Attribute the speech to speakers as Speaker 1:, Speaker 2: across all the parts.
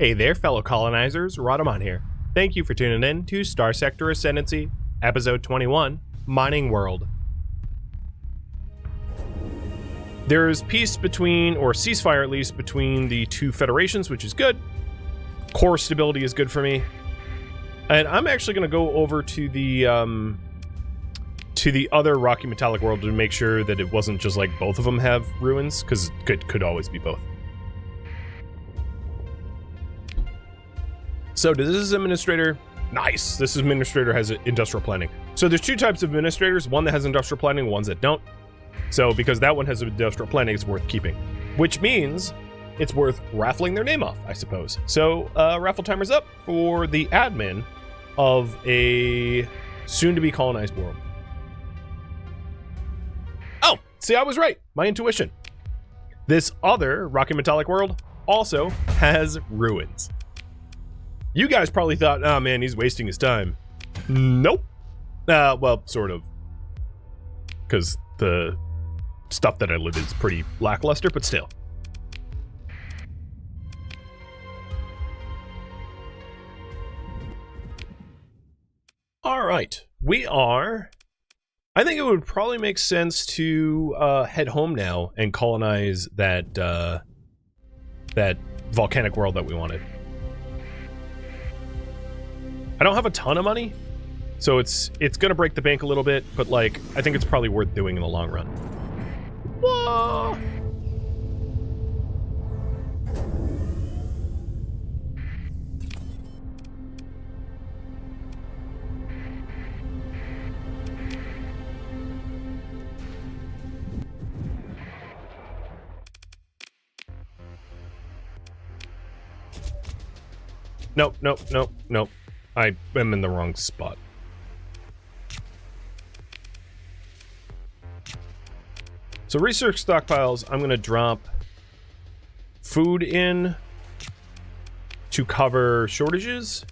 Speaker 1: Hey there, fellow colonizers, Rhadamant here. Thank you for tuning in to Starsector Ascendancy, Episode 21, Mining World. There is peace between, or ceasefire at least, between the two federations, which is good. Core stability is good for me. And I'm actually going to go over to the other rocky metallic world to make sure that it wasn't just like both of them have ruins, because it could always be both. So this is administrator. Nice. This administrator has industrial planning. So there's two types of administrators, one that has industrial planning, ones that don't. So because that one has industrial planning, it's worth keeping, which means it's worth raffling their name off, I suppose. So raffle timer's up for the admin of a soon-to-be colonized world. Oh, see, I was right. My intuition. This other rocky metallic world also has ruins. You guys probably thought, oh man, he's wasting his time. Nope. Well, sort of. Because the stuff that I live is pretty lackluster, but still. Alright, we are... I think it would probably make sense to head home now and colonize that, that volcanic world that we wanted. I don't have a ton of money, so it's gonna break the bank a little bit, but like, I think it's probably worth doing in the long run. Whoa! Nope, nope, nope, nope. I am in the wrong spot. So research stockpiles, I'm going to drop food in to cover shortages.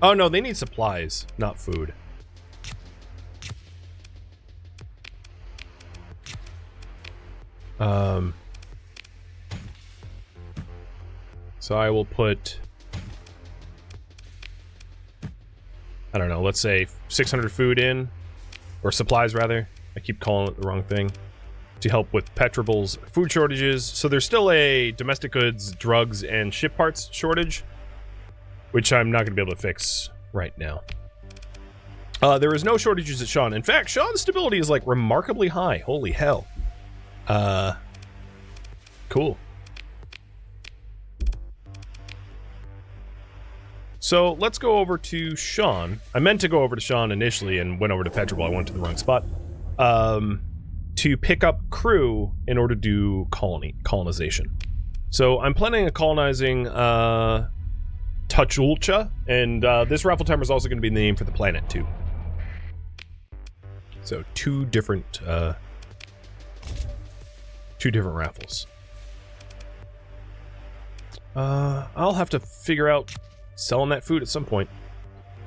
Speaker 1: Oh no, they need supplies, not food. So I will put, I don't know, let's say 600 food in, or supplies rather. I keep calling it the wrong thing. To help with Petrobel's food shortages. So there's still a domestic goods, drugs, and ship parts shortage, which I'm not going to be able to fix right now. There is no shortages at Sean. In fact, Sean's stability is like remarkably high. Holy hell. Cool. So let's go over to Sean. I meant to go over to Sean initially and went over to Petrobel. I went to the wrong spot. To pick up crew in order to do colonization. So I'm planning on colonizing Tuchulcha, and this raffle timer is also going to be the name for the planet too. So two different raffles. I'll have to figure out selling that food at some point.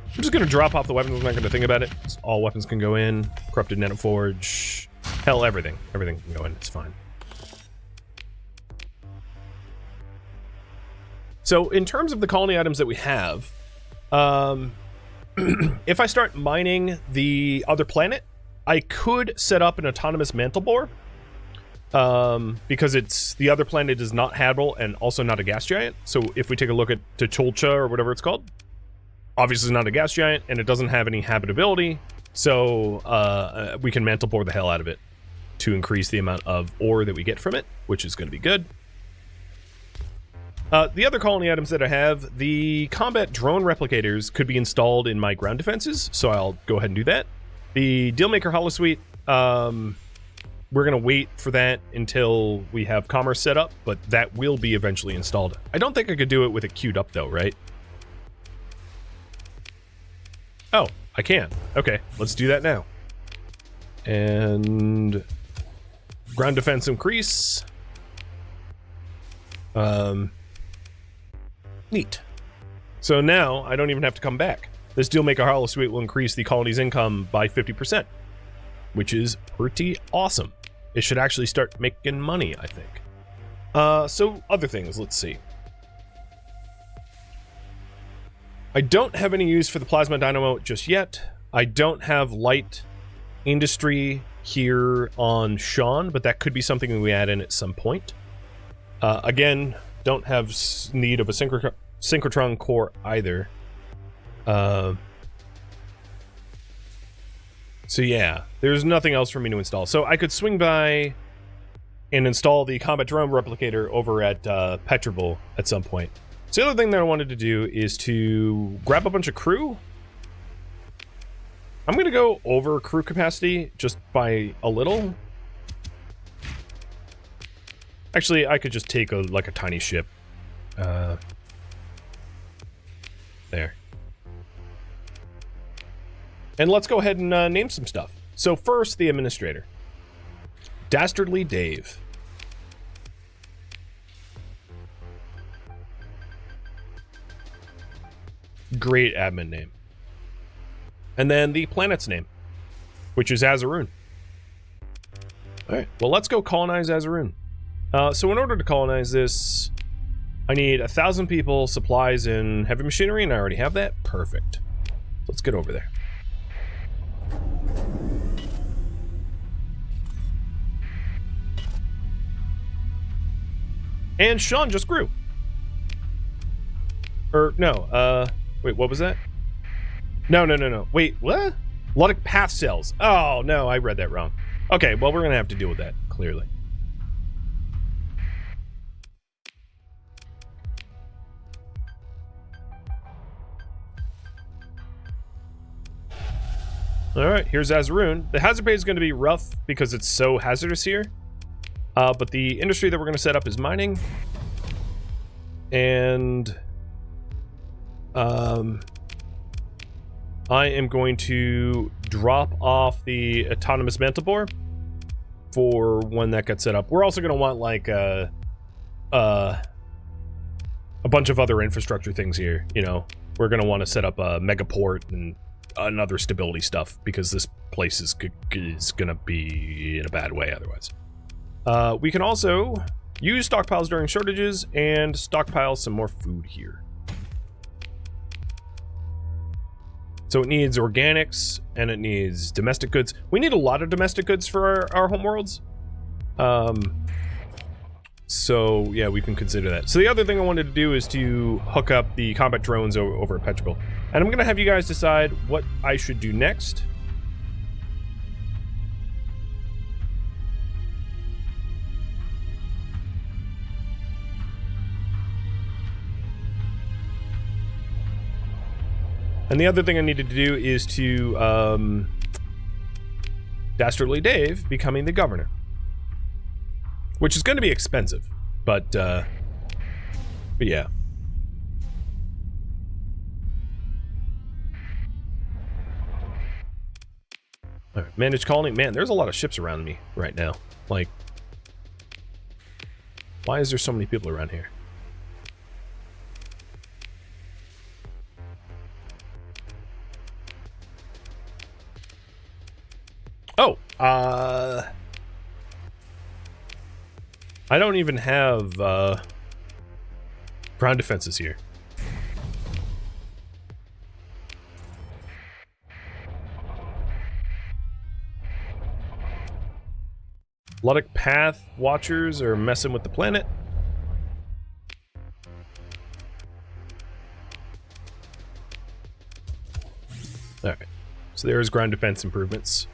Speaker 1: I'm just going to drop off the weapons. I'm not going to think about it. All weapons can go in. Corrupted Nanoforge. Hell, everything. Everything can go in. It's fine. So, in terms of the colony items that we have, if I start mining the other planet, I could set up an autonomous mantle bore. Because the other planet is not habitable and also not a gas giant. So if we take a look at Tuchulcha or whatever it's called, obviously it's not a gas giant and it doesn't have any habitability. So we can mantle bore the hell out of it to increase the amount of ore that we get from it, which is going to be good. The other colony items that I have, the combat drone replicators could be installed in my ground defenses. So I'll go ahead and do that. The Dealmaker Holosuite, we're going to wait for that until we have commerce set up, but that will be eventually installed. I don't think I could do it with it queued up though, right? Oh, I can. Okay, let's do that now. And ground defense increase. Neat. So now I don't even have to come back. This Dealmaker Holosuite will increase the colony's income by 50%, which is pretty awesome. It should actually start making money, I think. So other things, let's see. I don't have any use for the plasma dynamo just yet. I don't have light industry here on Sean, but that could be something we add in at some point. Again, don't have need of a synchrotron core either. So yeah, there's nothing else for me to install. So I could swing by and install the combat drone replicator over at Petrable at some point. So the other thing that I wanted to do is to grab a bunch of crew. I'm going to go over crew capacity just by a little. Actually, I could just take like a tiny ship. There. And let's go ahead and name some stuff. So first, the administrator. Dastardly Dave. Great admin name. And then the planet's name, which is Azaroon. Alright, well let's go colonize Azaroon. So in order to colonize this, I need 1,000 people, supplies, and heavy machinery, and I already have that. Perfect. Let's get over there. And Sean just grew. Or, no, wait, what was that? No. Wait, what? Luddic path cells. Oh, no, I read that wrong. Okay, well, we're gonna have to deal with that, clearly. Alright, here's Azaroon. The hazard pay is going to be rough because it's so hazardous here. But the industry that we're going to set up is mining. And I am going to drop off the autonomous mantle bore for when that gets set up. We're also going to want like a bunch of other infrastructure things here. You know, we're going to want to set up a megaport and another stability stuff because this place is gonna be in a bad way otherwise. We can also use stockpiles during shortages and stockpile some more food here. So it needs organics and it needs domestic goods. We need a lot of domestic goods for our homeworlds. So yeah, we can consider that. So the other thing I wanted to do is to hook up the combat drones over at Petrable. And I'm gonna have you guys decide what I should do next. And the other thing I needed to do is to Dastardly Dave becoming the governor. Which is going to be expensive, but yeah. All right, managed colony. Man, there's a lot of ships around me right now. Like, why is there so many people around here? Oh, I don't even have ground defenses here. Luddic path watchers are messing with the planet. Alright, so there's ground defense improvements.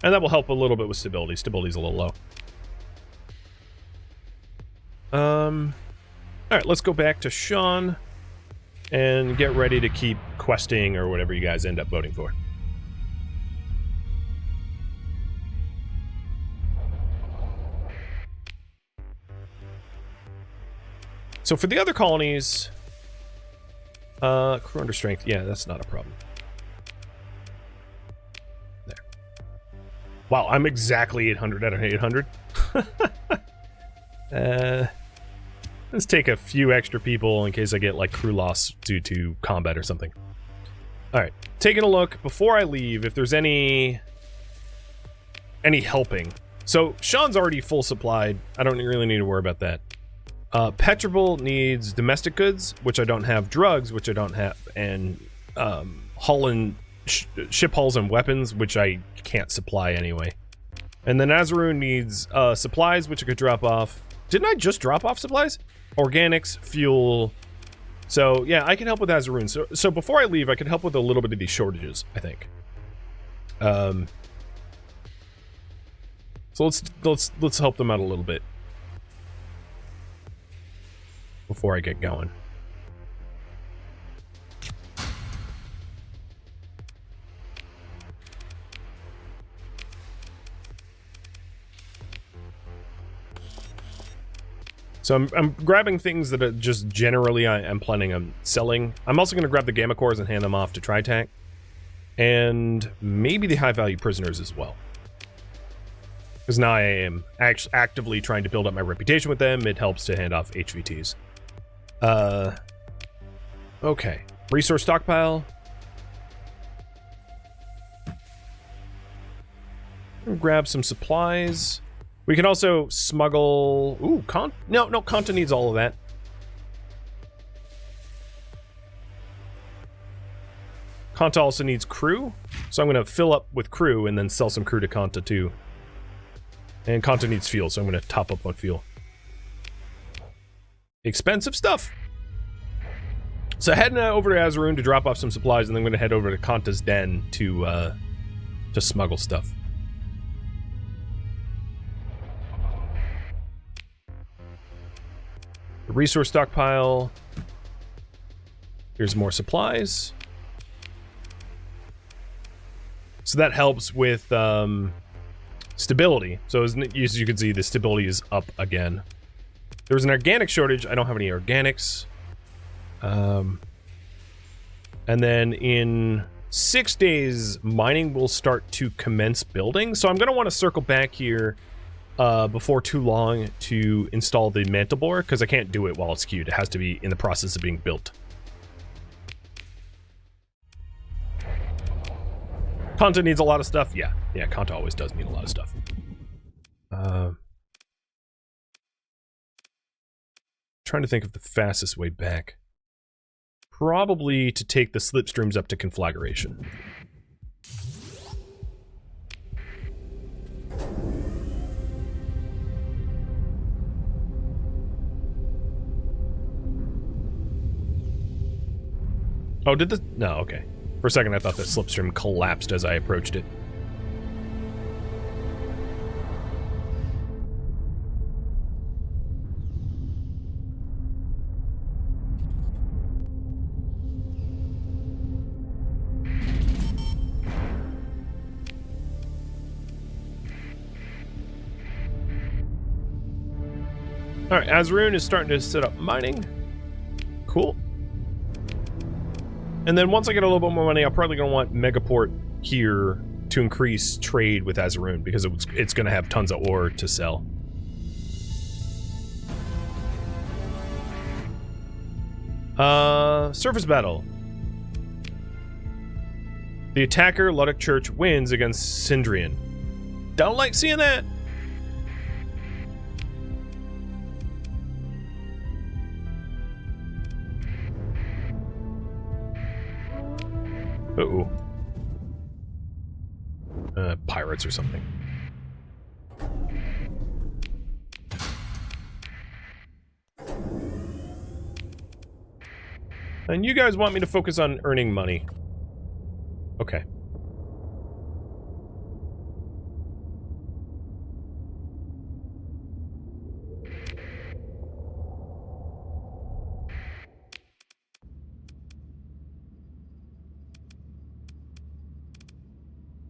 Speaker 1: And that will help a little bit with stability. Stability's a little low. Alright, let's go back to Sean and get ready to keep questing or whatever you guys end up voting for. So for the other colonies, crew under strength, yeah, that's not a problem. There. Wow, I'm exactly 800 out of 800. Let's take a few extra people in case I get like crew loss due to combat or something. All right, taking a look before I leave if there's any helping. So Sean's already full supplied. I don't really need to worry about that. Petrable needs domestic goods, which I don't have, drugs, which I don't have, and ship hulls and weapons, which I can't supply anyway. And then Azaroon needs supplies, which I could drop off. Didn't I just drop off supplies? Organics, fuel. So yeah, I can help with Azaroon. So before I leave, I can help with a little bit of these shortages, I think. So let's help them out a little bit before I get going. So I'm grabbing things that are just generally I'm planning on selling. I'm also going to grab the gamma cores and hand them off to TriTac. And maybe the high-value prisoners as well. Because now I am actively trying to build up my reputation with them. It helps to hand off HVTs. Okay. Resource stockpile. Grab some supplies. We can also smuggle... Ooh, no, Conta needs all of that. Conta also needs crew, so I'm going to fill up with crew and then sell some crew to Conta too. And Conta needs fuel, so I'm going to top up on fuel. Expensive stuff. So heading over to Azaroon to drop off some supplies, and then I'm going to head over to Conta's den to smuggle stuff. The resource stockpile. Here's more supplies. So that helps with stability. So as you can see, the stability is up again. There's an organic shortage. I don't have any organics. And then in 6 days, mining will start to commence building. So I'm going to want to circle back here before too long to install the mantle bore, because I can't do it while it's queued. It has to be in the process of being built. Conta needs a lot of stuff. Yeah, Conta always does need a lot of stuff. Trying to think of the fastest way back. Probably to take the slipstreams up to conflagration. Oh, did the... No, okay. For a second, I thought that slipstream collapsed as I approached it. Alright, Azaroon is starting to set up mining. Cool. And then once I get a little bit more money, I'm probably going to want Megaport here to increase trade with Azaroon, because it's going to have tons of ore to sell. Surface battle. The attacker, Luddic Church, wins against Sindrian. Don't like seeing that. Uh-oh. Pirates or something. And you guys want me to focus on earning money. Okay.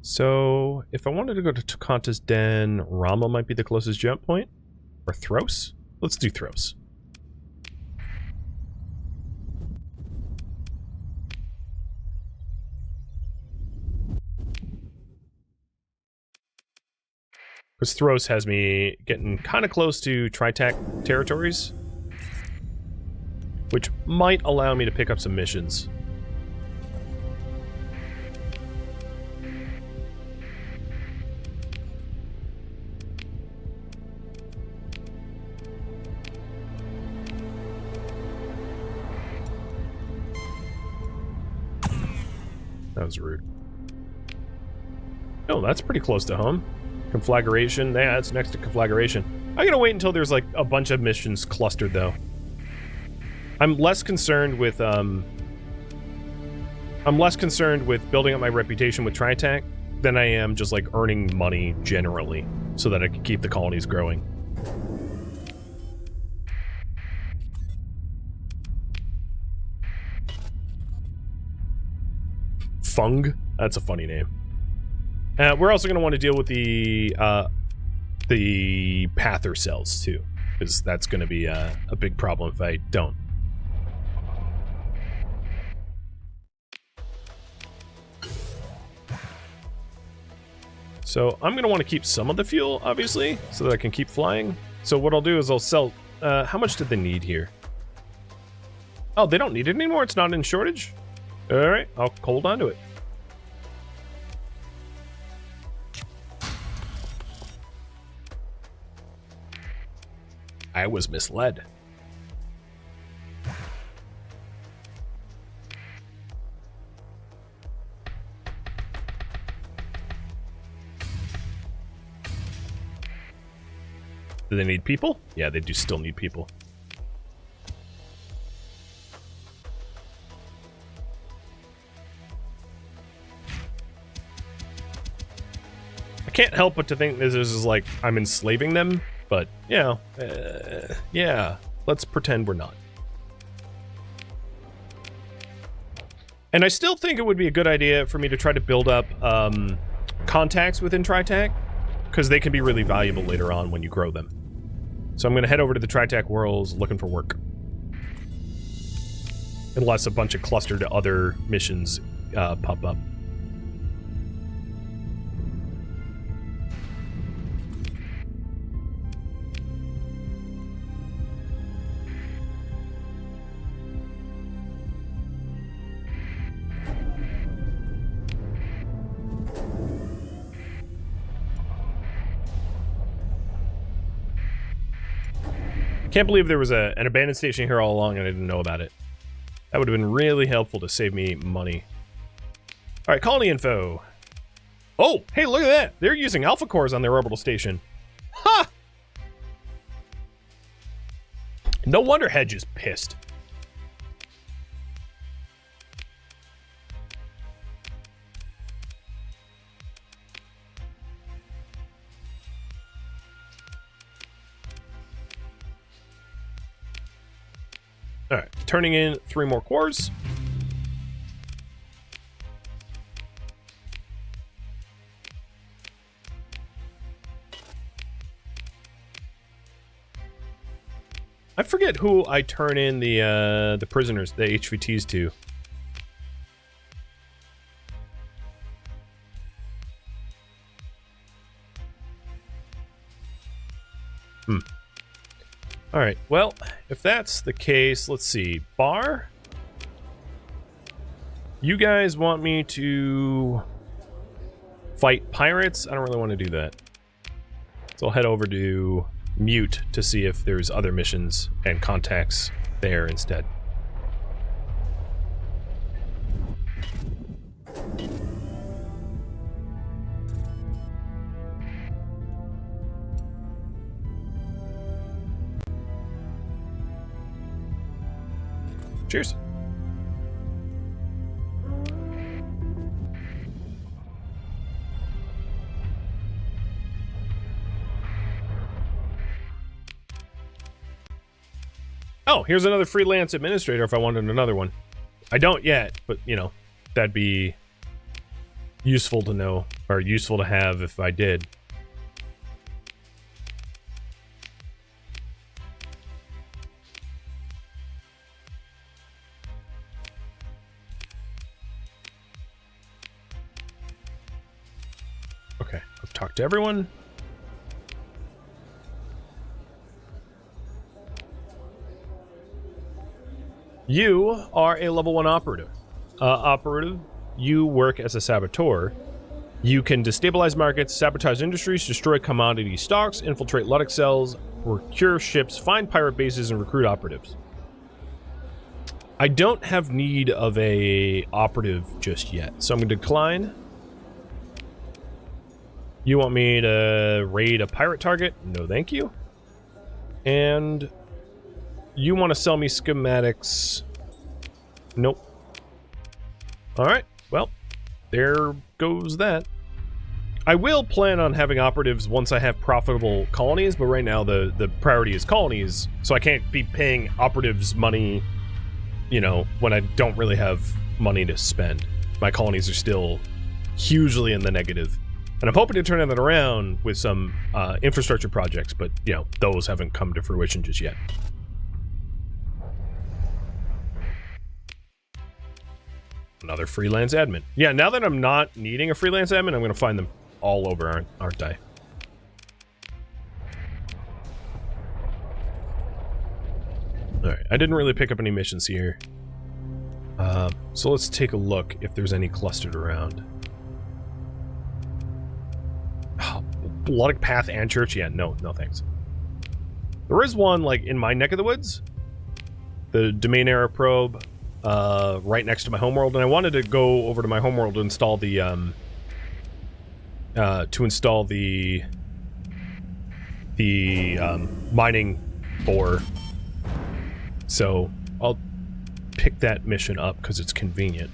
Speaker 1: So, if I wanted to go to Conta's Den, Rama might be the closest jump point. Or Thros? Let's do Thros. Because Thros has me getting kind of close to TriTac territories, which might allow me to pick up some missions. That was rude. Oh, that's pretty close to home. Conflagration. Yeah, it's next to conflagration. I'm gonna wait until there's like a bunch of missions clustered though. I'm less concerned with building up my reputation with Tri-Tac than I am just like earning money generally so that I can keep the colonies growing. Fung? That's a funny name. We're also going to want to deal with the Pather cells too, because that's going to be a big problem if I don't. So I'm going to want to keep some of the fuel, obviously, so that I can keep flying. So what I'll do is I'll sell... how much did they need here? Oh, they don't need it anymore? It's not in shortage? Alright, I'll hold on to it. I was misled. Do they need people? Yeah, they do still need people. I can't help but to think this is like I'm enslaving them, but, you know, yeah, let's pretend we're not. And I still think it would be a good idea for me to try to build up contacts within Tri-Tac, because they can be really valuable later on when you grow them. So I'm going to head over to the Tri-Tac worlds looking for work. Unless a bunch of clustered other missions pop up. Can't believe there was an abandoned station here all along and I didn't know about it. That would have been really helpful to save me money. Alright, colony info. Oh, hey, look at that! They're using alpha cores on their orbital station. Ha! No wonder Hedge is pissed. Alright, turning in 3 more cores. I forget who I turn in the prisoners, the HVTs to. Alright, well, if that's the case, let's see. Bar? You guys want me to fight pirates? I don't really want to do that. So I'll head over to Mute to see if there's other missions and contacts there instead. Cheers. Oh, here's another freelance administrator if I wanted another one. I don't yet, but, you know, that'd be useful to know, or useful to have if I did. Okay, I've talked to everyone. You are a level 1 operative. You work as a saboteur. You can destabilize markets, sabotage industries, destroy commodity stocks, infiltrate Ludic cells, procure ships, find pirate bases, and recruit operatives. I don't have need of a operative just yet, so I'm going to decline. You want me to raid a pirate target? No, thank you. And you want to sell me schematics? Nope. Alright, well, there goes that. I will plan on having operatives once I have profitable colonies, but right now the priority is colonies, so I can't be paying operatives money, you know, when I don't really have money to spend. My colonies are still hugely in the negative. And I'm hoping to turn that around with some infrastructure projects, but, you know, those haven't come to fruition just yet. Another freelance admin. Yeah, now that I'm not needing a freelance admin, I'm going to find them all over, aren't I? Alright, I didn't really pick up any missions here. So let's take a look if there's any clustered around. Oh, Bloodic Path and Church? Yeah, no thanks. There is one, like, in my neck of the woods. The Domain Era Probe, right next to my homeworld, and I wanted to go over to my homeworld to install the, mining ore. So I'll pick that mission up because it's convenient.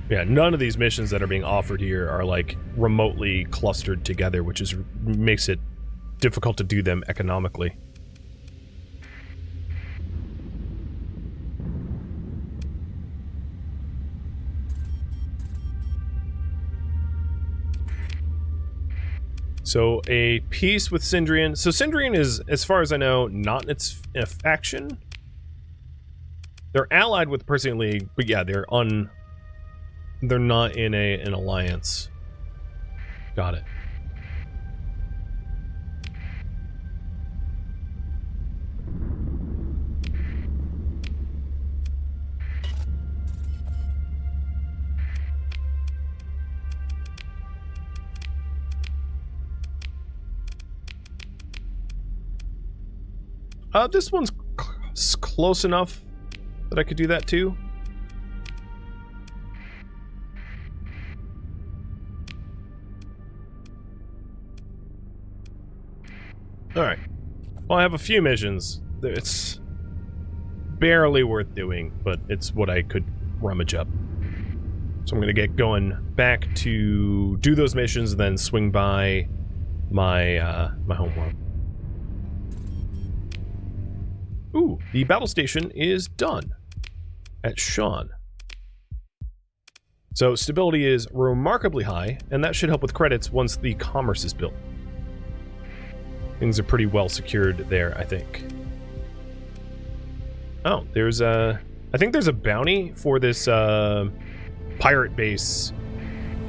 Speaker 1: Yeah, none of these missions that are being offered here are like remotely clustered together, which is makes it difficult to do them economically. So a peace with Sindrian. So Sindrian is, as far as I know, not in its faction. They're allied with the Persean League, but yeah, they're not in an alliance. Got it. This one's close enough that I could do that too. Alright. Well, I have a few missions. It's barely worth doing, but it's what I could rummage up. So I'm going to get going back to do those missions and then swing by my my homeworld. Ooh, the battle station is done at Sean. So stability is remarkably high, and that should help with credits once the commerce is built. Things are pretty well secured there, I think. Oh, there's a... I think there's a bounty for this pirate base.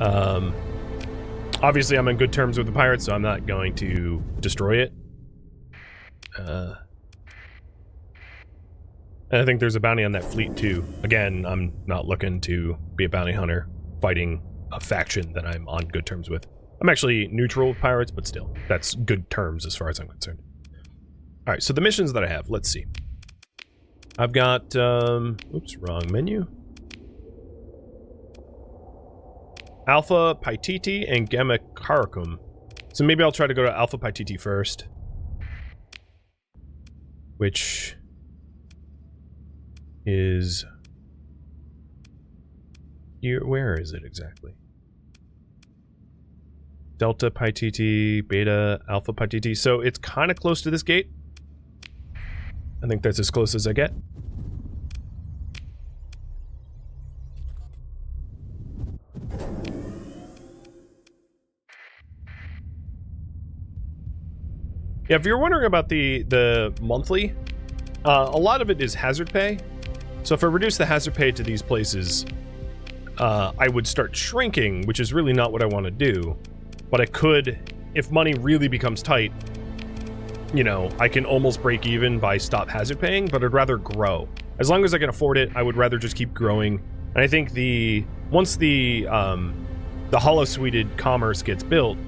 Speaker 1: Obviously, I'm on good terms with the pirates, so I'm not going to destroy it. And I think there's a bounty on that fleet too. Again, I'm not looking to be a bounty hunter fighting a faction that I'm on good terms with. I'm actually neutral with pirates, but still, that's good terms as far as I'm concerned. Alright, so the missions that I have, let's see. I've got, oops, wrong menu. Alpha Paititi and Gamma Caracum. So maybe I'll try to go to Alpha Paititi first. Which is here. Where is it exactly? Delta Paititi, Beta, Alpha Paititi. So it's kind of close to this gate. I think that's as close as I get. Yeah, if you're wondering about the monthly, a lot of it is hazard pay. So if I reduce the hazard pay to these places, I would start shrinking, which is really not what I want to do. But I could, if money really becomes tight, you know, I can almost break even by stop hazard paying, but I'd rather grow. As long as I can afford it, I would rather just keep growing. And I think once the hollow-suited commerce gets built,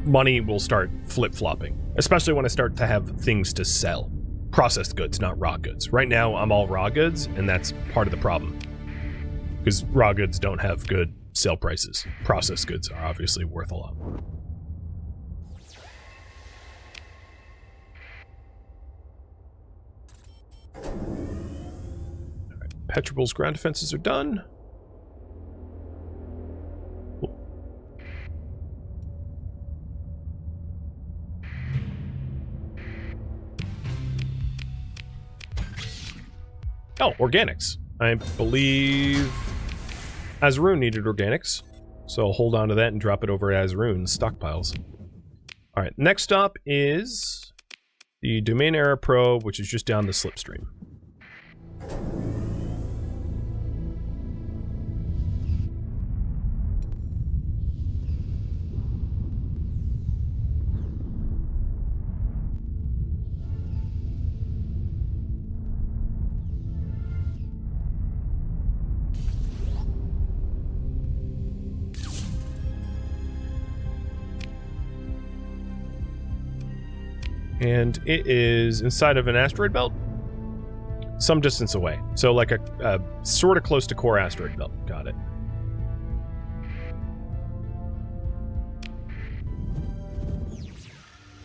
Speaker 1: money will start flip-flopping. Especially when I start to have things to sell. processed goods, not raw goods. Right now, I'm all raw goods, and that's part of the problem. Because raw goods don't have good sale prices. Processed goods are obviously worth a lot more. Alright, Petrobul's ground defenses are done. Oh, organics. I believe Azarun needed organics, so I'll hold on to that and drop it over Azarun's stockpiles. Alright, next stop is the Domain Era Probe, which is just down the slipstream. And it is inside of an asteroid belt, some distance away. So like a sort of close to core asteroid belt. Got it.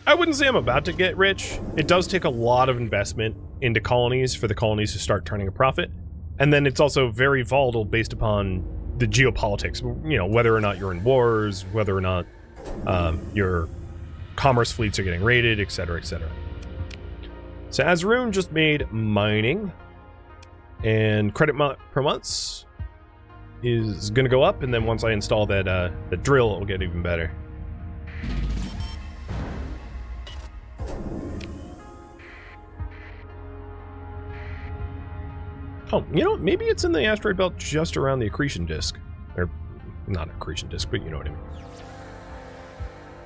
Speaker 1: I wouldn't say I'm about to get rich. It does take a lot of investment into colonies for the colonies to start turning a profit. And then it's also very volatile based upon the geopolitics. You know, whether or not you're in wars, whether or not your commerce fleets are getting raided, etc., etc. So Azarun just made mining, and credit per months is going to go up, and then once I install that the drill, it'll get even better. Oh, you know, maybe it's in the asteroid belt just around the accretion disk. Or, not accretion disk, but you know what I mean.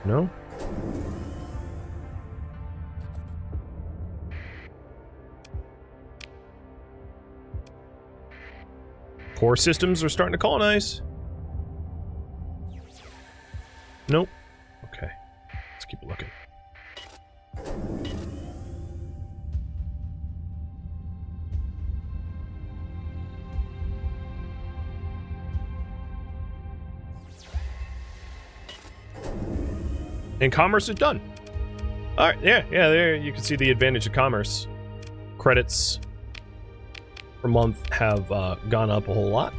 Speaker 1: No? Core systems are starting to colonize. Nope. Okay. Let's keep looking. And commerce is done. All right, yeah, there you can see the advantage of commerce. Credits per month have gone up a whole lot.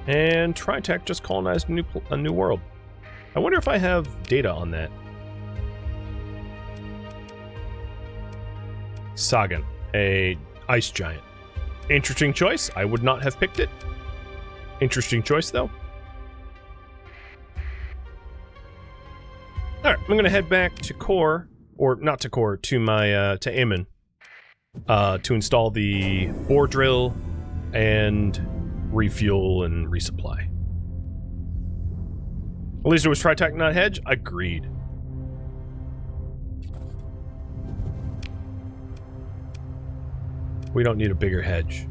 Speaker 1: And Tritech just colonized a new world. I wonder if I have data on that. Sagan, a ice giant. Interesting choice. I would not have picked it. Interesting choice, though. Alright, I'm gonna head back to core, or not to core, to my, to Aemon, to install the ore drill and refuel and resupply. At least it was Tritech, not hedge. Agreed. We don't need a bigger hedge.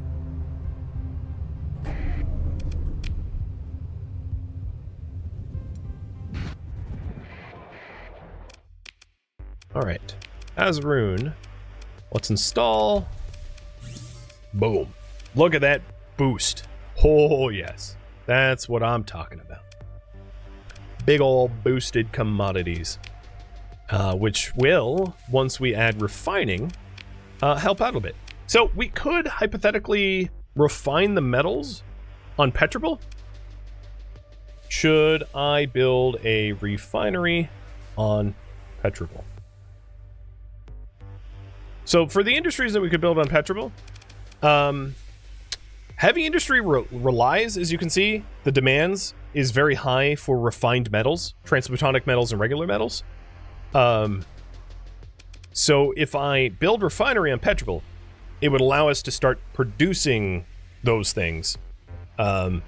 Speaker 1: Alright. Azarun. Let's install. Boom. Look at that boost. Oh, yes. That's what I'm talking about. Big ol' boosted commodities. Which will, once we add refining, help out a bit. So we could hypothetically refine the metals on Petrobul. Should I build a refinery on Petrobul? So for the industries that we could build on Petrobul, heavy industry relies, as you can see, the demands is very high for refined metals, transplutonic metals and regular metals. So if I build refinery on Petrobul, it would allow us to start producing those things. And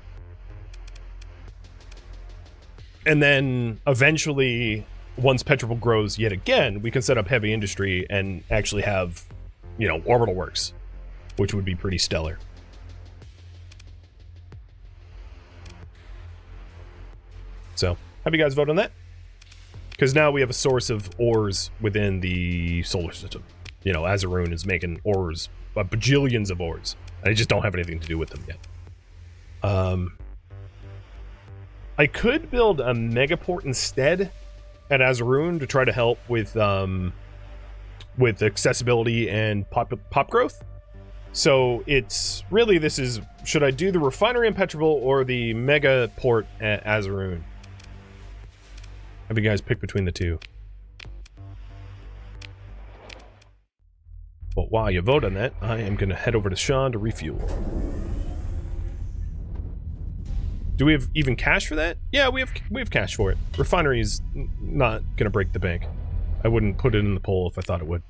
Speaker 1: And then eventually, once Petrable grows yet again, we can set up heavy industry and actually have, you know, orbital works, which would be pretty stellar. So, have you guys vote on that? Because now we have a source of ores within the solar system. You know, Azeroon is making ores, bajillions of ores. I just don't have anything to do with them yet. I could build a megaport instead at Azeroon to try to help with accessibility and pop growth. So it's really, this is, should I do the refinery in Petrable or the mega port at Azeroon? Have you guys pick between the two? But while you vote on that, I am going to head over to Sean to refuel. Do we have even cash for that? Yeah, we have cash for it. Refinery is not going to break the bank. I wouldn't put it in the poll if I thought it would.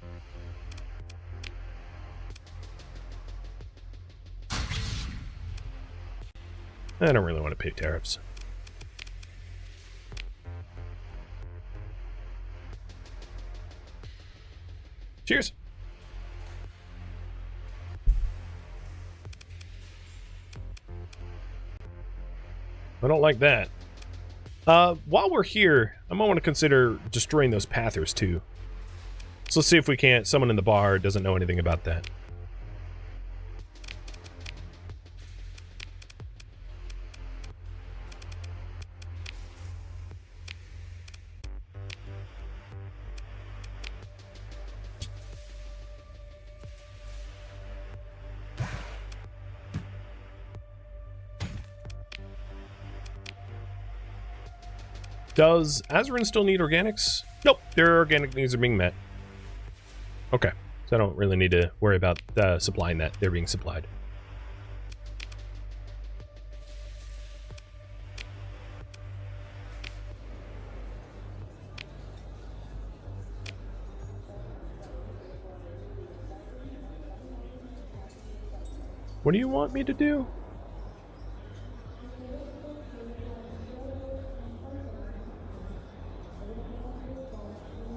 Speaker 1: I don't really want to pay tariffs. Cheers. I don't like that. While we're here, I might want to consider destroying those pathers too. So let's see if we can't. Someone in the bar doesn't know anything about that. Does Azeroon still need organics? Nope, their organic needs are being met. Okay, so I don't really need to worry about supplying that. They're being supplied. What do you want me to do?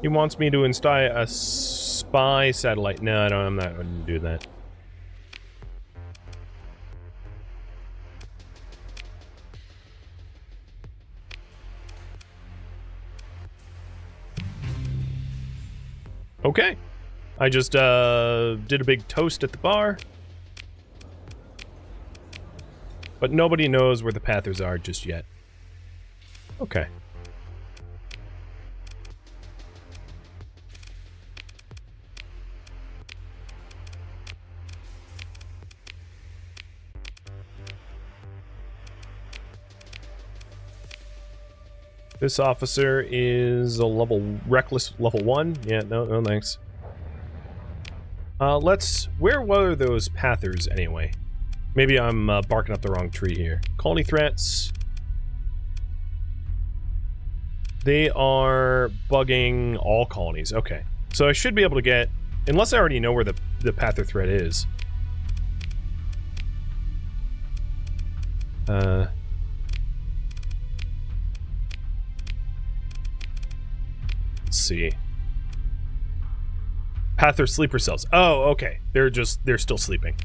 Speaker 1: He wants me to install a spy satellite. No, I'm not going to do that. Okay. I just did a big toast at the bar. But nobody knows where the pathers are just yet. Okay. This officer is a reckless level 1. Yeah, no thanks. Where were those pathers anyway? Maybe I'm barking up the wrong tree here. Colony threats. They are bugging all colonies. Okay. So I should be able to get, unless I already know where the pather threat is. Let's see. Pather sleeper cells. Oh, okay. They're still sleeping.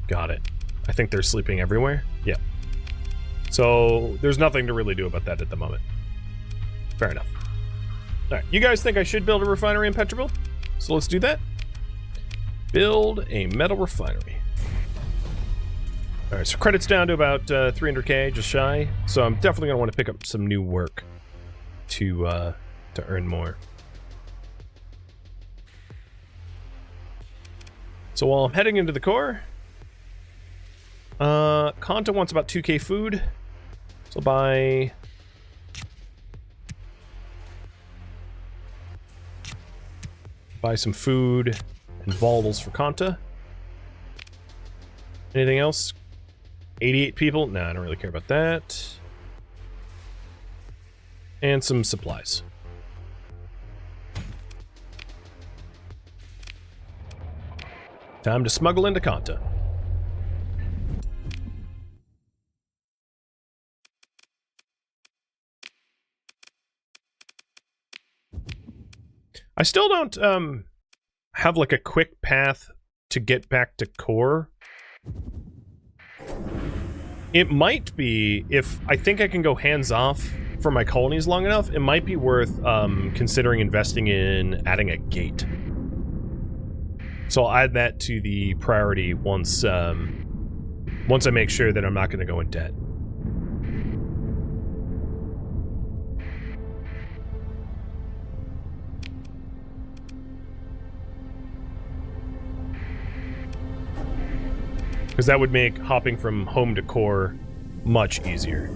Speaker 1: Got it. I think they're sleeping everywhere. Yeah. So there's nothing to really do about that at the moment. Fair enough. Alright, you guys think I should build a refinery in Petrable? So let's do that. Build a metal refinery. Alright, so credits down to about 300k, just shy. So I'm definitely going to want to pick up some new work to earn more. So while I'm heading into the core, Kanta wants about 2k food. So buy some food and volatiles for Kanta. Anything else? 88 people? Nah, I don't really care about that. And some supplies. Time to smuggle into Kanta. I still don't have like a quick path to get back to core. It might be, if I think I can go hands-off for my colonies long enough, it might be worth considering investing in adding a gate. So I'll add that to the priority once I make sure that I'm not going to go in debt. Because that would make hopping from home to core much easier.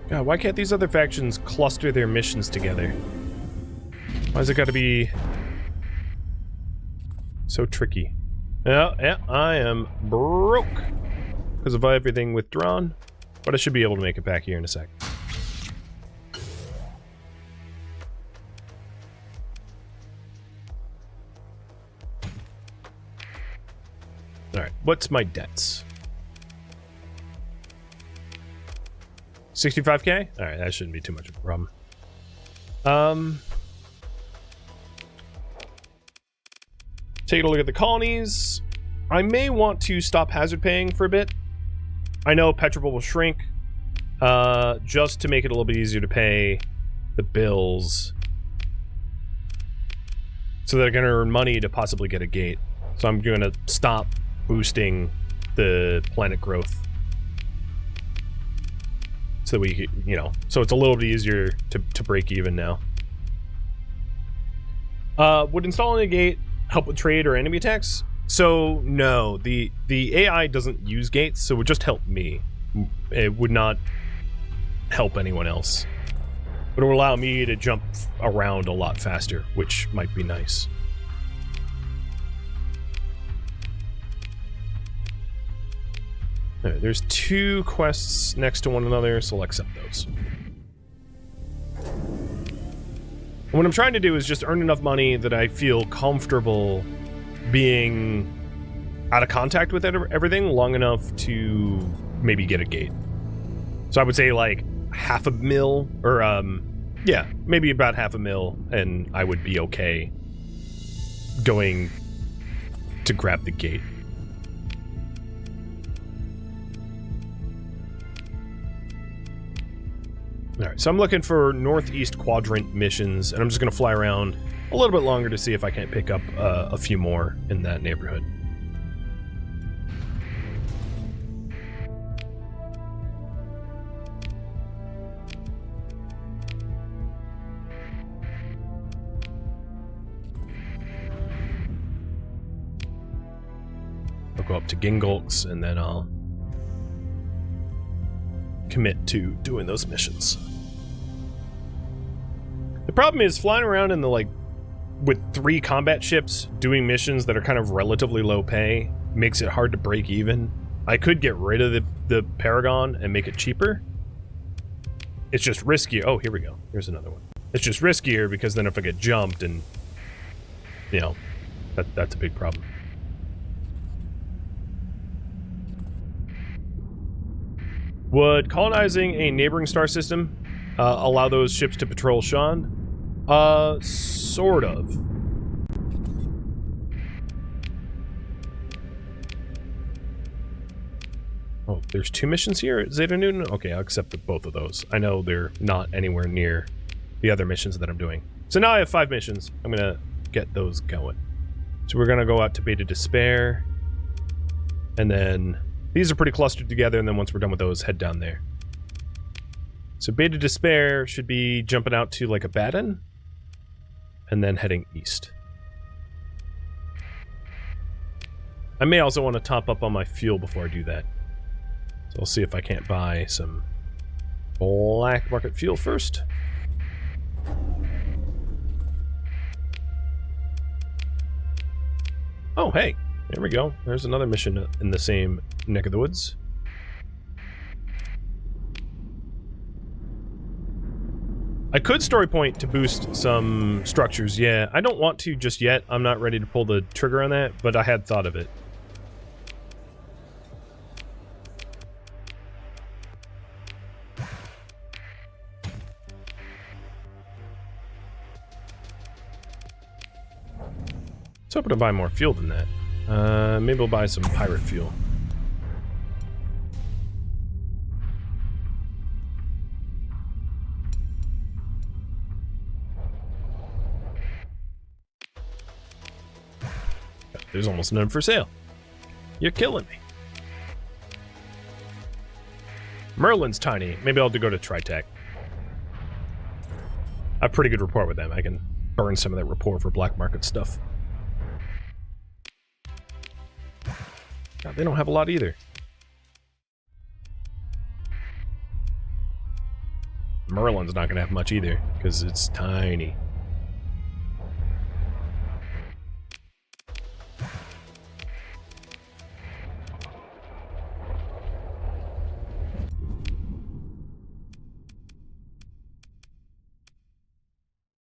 Speaker 1: God, why can't these other factions cluster their missions together? Why's it gotta be so tricky? Yeah, I am broke because of everything withdrawn, but I should be able to make it back here in a sec. Alright, what's my debts? 65k? Alright, that shouldn't be too much of a problem. Take a look at the colonies. I may want to stop hazard paying for a bit. I know Petrable will shrink, just to make it a little bit easier to pay the bills, so that I can earn money to possibly get a gate. So I'm going to stop boosting the planet growth. So we, so it's a little bit easier to break even now. Would installing a gate help with trade or enemy attacks? So no, the AI doesn't use gates, so it would just help me. It would not help anyone else. But it will allow me to jump around a lot faster, which might be nice. Right, there's 2 quests next to one another, so I'll accept those. And what I'm trying to do is just earn enough money that I feel comfortable being out of contact with everything long enough to maybe get a gate. So I would say like $500,000, or yeah, maybe about $500,000, and I would be okay going to grab the gate. Alright, so I'm looking for northeast quadrant missions, and I'm just going to fly around a little bit longer to see if I can't pick up a few more in that neighborhood. I'll go up to Gingolks, and then I'll commit to doing those missions. The problem is flying around in the, like, with 3 combat ships doing missions that are kind of relatively low pay makes it hard to break even. I could get rid of the Paragon and make it cheaper. It's just riskier. Oh, here we go. Here's another one. It's just riskier because then if I get jumped, and that's a big problem. Would colonizing a neighboring star system allow those ships to patrol Sean? Sort of. Oh, there's 2 missions here? Zeta Newton? Okay, I'll accept both of those. I know they're not anywhere near the other missions that I'm doing. So now I have 5 missions. I'm gonna get those going. So we're gonna go out to Beta Despair, and then these are pretty clustered together, and then once we're done with those, head down there. So Beta Despair should be jumping out to like Abaddon and then heading east. I may also want to top up on my fuel before I do that. So I'll see if I can't buy some black market fuel first. Oh, hey, there we go. There's another mission in the same neck of the woods. I could story point to boost some structures, yeah. I don't want to just yet. I'm not ready to pull the trigger on that, but I had thought of it. Let's hope to buy more fuel than that. Maybe we'll buy some pirate fuel. There's almost none for sale. You're killing me. Merlin's tiny. Maybe I'll have to go to Tritech. I have a pretty good rapport with them. I can burn some of that rapport for black market stuff. God, they don't have a lot either. Merlin's not going to have much either, because it's tiny.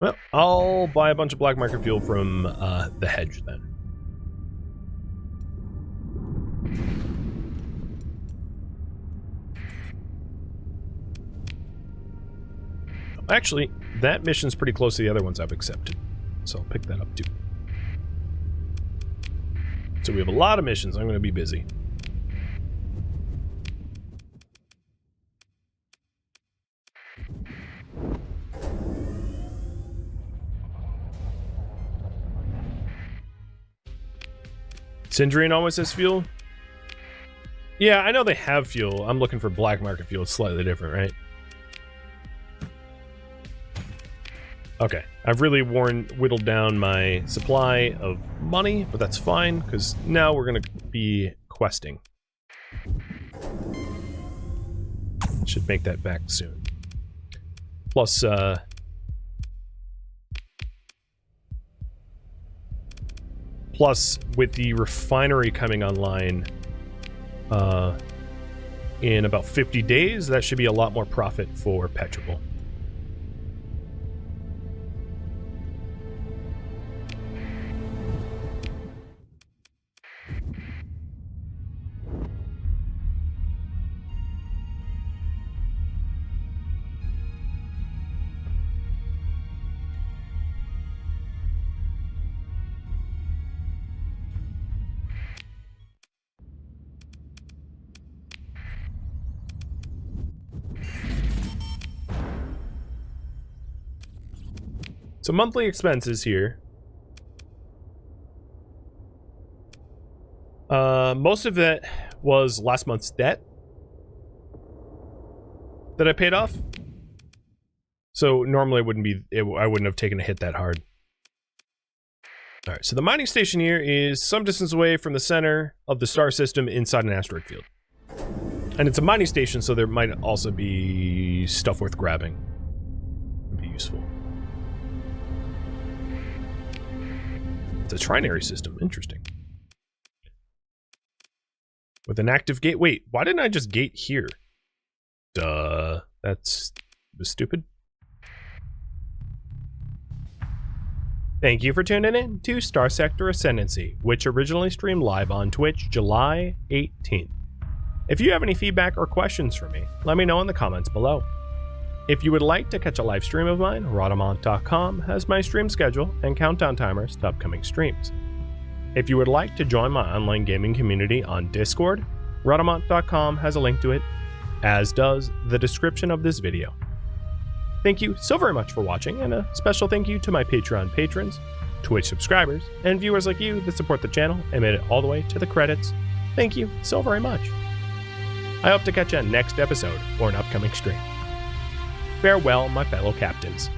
Speaker 1: Well, I'll buy a bunch of black market fuel from the hedge then. Actually, that mission's pretty close to the other ones I've accepted, so I'll pick that up too. So we have a lot of missions. I'm going to be busy. Sindrian always has fuel? Yeah, I know they have fuel. I'm looking for black market fuel. It's slightly different, right? Okay, I've really whittled down my supply of money, but that's fine, because now we're going to be questing. Should make that back soon. Plus, with the refinery coming online in about 50 days, that should be a lot more profit for Petrable. So monthly expenses here. Most of that was last month's debt that I paid off. So normally it wouldn't be, I wouldn't have taken a hit that hard. All right, so the mining station here is some distance away from the center of the star system inside an asteroid field. And it's a mining station, so there might also be stuff worth grabbing. It'd be useful. It's a trinary system. Interesting. With an active gate. Wait, why didn't I just gate here? Duh. That's stupid. Thank you for tuning in to Starsector Ascendancy, which originally streamed live on Twitch July 18th. If you have any feedback or questions for me, let me know in the comments below. If you would like to catch a live stream of mine, Rhadamant.com has my stream schedule and countdown timers to upcoming streams. If you would like to join my online gaming community on Discord, Rhadamant.com has a link to it, as does the description of this video. Thank you so very much for watching, and a special thank you to my Patreon patrons, Twitch subscribers, and viewers like you that support the channel and made it all the way to the credits. Thank you so very much. I hope to catch you next episode or an upcoming stream. Farewell, my fellow captains.